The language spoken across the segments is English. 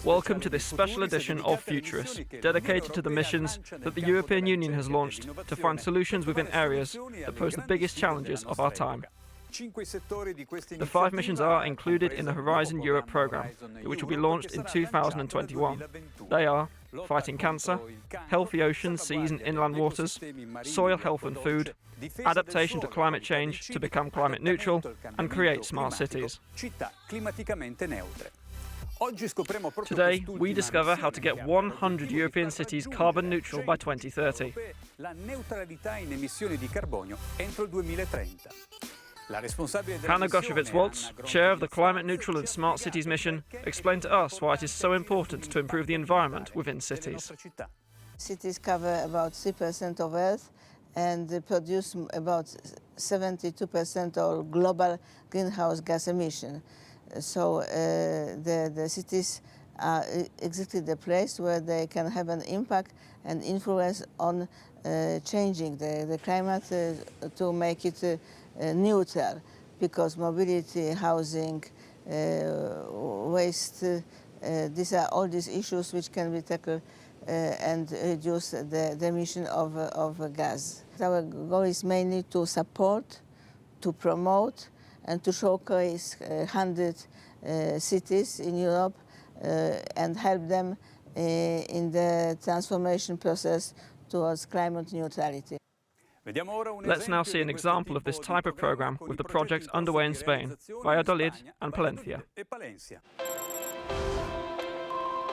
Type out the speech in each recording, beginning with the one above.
Welcome to this special edition of Futuris, dedicated to the missions that the European Union has launched to find solutions within areas that pose the biggest challenges of our time. The 5 missions are included in the Horizon Europe programme, which will be launched in 2021. They are fighting cancer, healthy oceans, seas and inland waters, soil health and food, adaptation to climate change to become climate neutral, and create smart cities. Today, we discover how to get 100 European cities carbon neutral by 2030. Hanna Gorkiewicz-WALTZ, Chair of the Climate Neutral and Smart Cities Mission, explained to us why it is so important to improve the environment within cities. Cities cover about 3% of Earth and they produce about 72% of global greenhouse gas emission. So the cities are exactly the place where they can have an impact and influence on changing the climate to make it neutral, because mobility, housing, waste, these are all these issues which can be tackled and reduce the emission of gas. Our goal is mainly to support, to promote and to showcase 100 cities in Europe and help them in the transformation process towards climate neutrality. Let's now see an example of this type of programme with the projects underway in Spain, Valladolid and Palencia.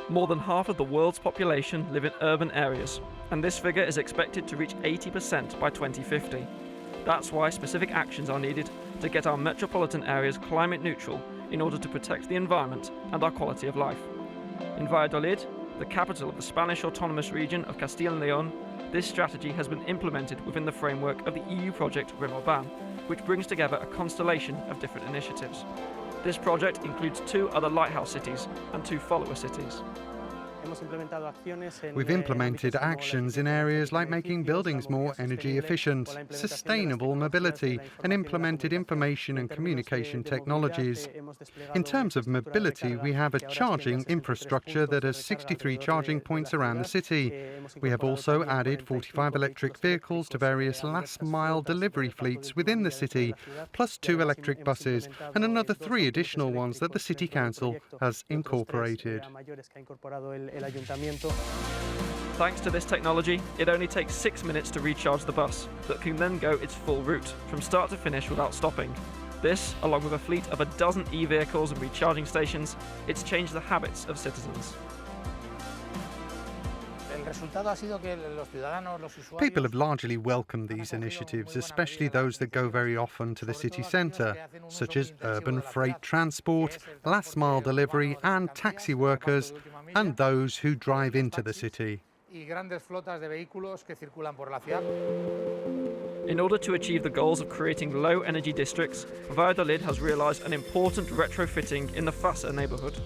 More than half of the world's population live in urban areas, and this figure is expected to reach 80% by 2050. That's why specific actions are needed to get our metropolitan areas climate neutral in order to protect the environment and our quality of life. In Valladolid, the capital of the Spanish autonomous region of Castile and Leon, this strategy has been implemented within the framework of the EU project REBOLLEDA, which brings together a constellation of different initiatives. This project includes 2 other lighthouse cities and 2 follower cities. We've implemented actions in areas like making buildings more energy efficient, sustainable mobility, and implemented information and communication technologies. In terms of mobility, we have a charging infrastructure that has 63 charging points around the city. We have also added 45 electric vehicles to various last-mile delivery fleets within the city, plus 2 electric buses, and another 3 additional ones that the City Council has incorporated. Thanks to this technology, it only takes 6 minutes to recharge the bus, that can then go its full route, from start to finish without stopping. This, along with a fleet of a dozen e-vehicles and recharging stations, it's changed the habits of citizens. People have largely welcomed these initiatives, especially those that go very often to the city centre, such as urban freight transport, last-mile delivery and taxi workers, and those who drive into the city. In order to achieve the goals of creating low-energy districts, Valladolid has realised an important retrofitting in the Fasa neighbourhood.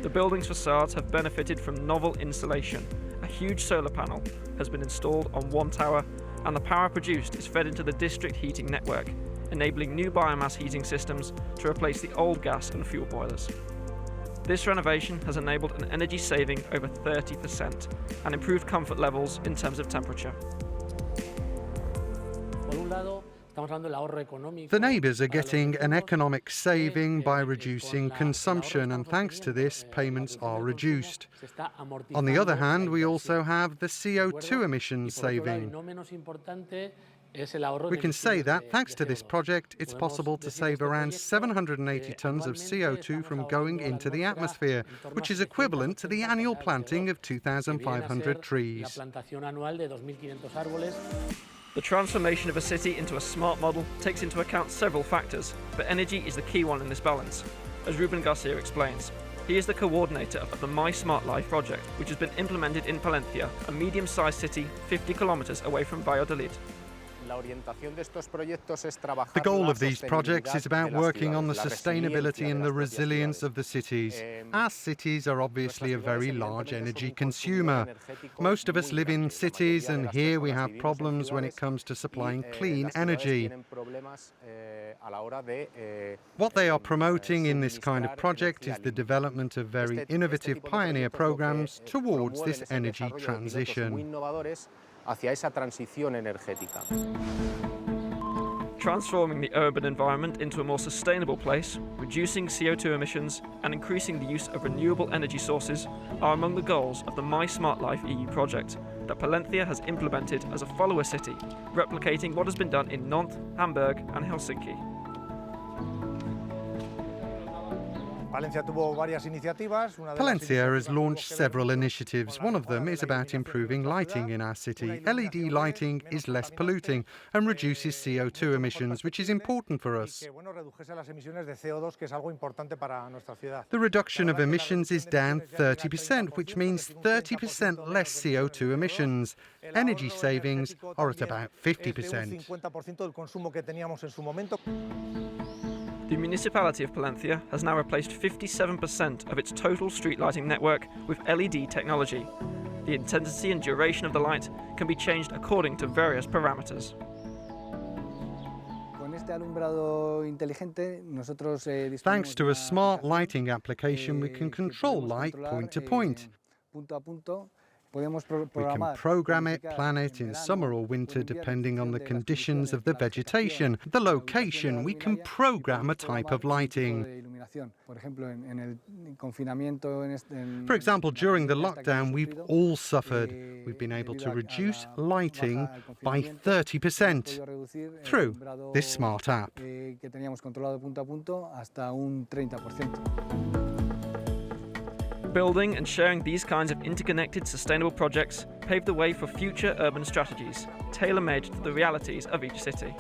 The building's facades have benefited from novel insulation. A huge solar panel has been installed on one tower, and the power produced is fed into the district heating network, enabling new biomass heating systems to replace the old gas and fuel boilers. This renovation has enabled an energy saving over 30% and improved comfort levels in terms of temperature. The neighbours are getting an economic saving by reducing consumption, and thanks to this, payments are reduced. On the other hand, we also have the CO2 emissions saving. We can say that, thanks to this project, it's possible to save around 780 tonnes of CO2 from going into the atmosphere, which is equivalent to the annual planting of 2,500 trees. The transformation of a city into a smart model takes into account several factors, but energy is the key one in this balance. As Ruben Garcia explains, he is the coordinator of the My Smart Life project, which has been implemented in Palencia, a medium-sized city 50 kilometres away from Valladolid. The goal of these projects is about working on the sustainability and the resilience of the cities. Our cities are obviously a very large energy consumer. Most of us live in cities, and here we have problems when it comes to supplying clean energy. What they are promoting in this kind of project is the development of very innovative pioneer programs towards this energy transition. Transforming the urban environment into a more sustainable place, reducing CO2 emissions and increasing the use of renewable energy sources are among the goals of the My Smart Life EU project that Palencia has implemented as a follower city, replicating what has been done in Nantes, Hamburg and Helsinki. Palencia has launched several initiatives. One of them is about improving lighting in our city. LED lighting is less polluting and reduces CO2 emissions, which is important for us. The reduction of emissions is down 30%, which means 30% less CO2 emissions. Energy savings are at about 50%. The municipality of Palencia has now replaced 57% of its total street lighting network with LED technology. The intensity and duration of the light can be changed according to various parameters. Thanks to a smart lighting application, we can control light point to point. We can program it, plan it in summer or winter depending on the conditions of the vegetation, the location. We can program a type of lighting. For example, during the lockdown, we've all suffered. We've been able to reduce lighting by 30% through this smart app. Building and sharing these kinds of interconnected sustainable projects pave the way for future urban strategies, tailor-made to the realities of each city.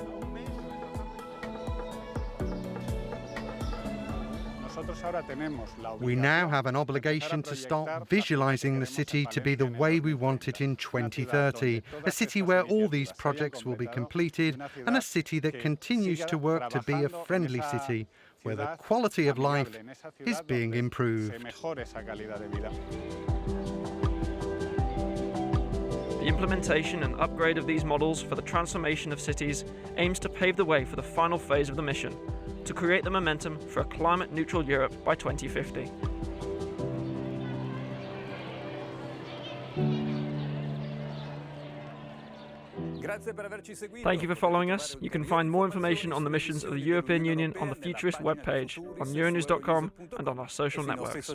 We now have an obligation to start visualizing the city to be the way we want it in 2030, a city where all these projects will be completed and a city that continues to work to be a friendly city, where the quality of life is being improved. The implementation and upgrade of these models for the transformation of cities aims to pave the way for the final phase of the mission, to create the momentum for a climate-neutral Europe by 2050. Thank you for following us. You can find more information on the missions of the European Union on the Futuris webpage, on Euronews.com and on our social networks.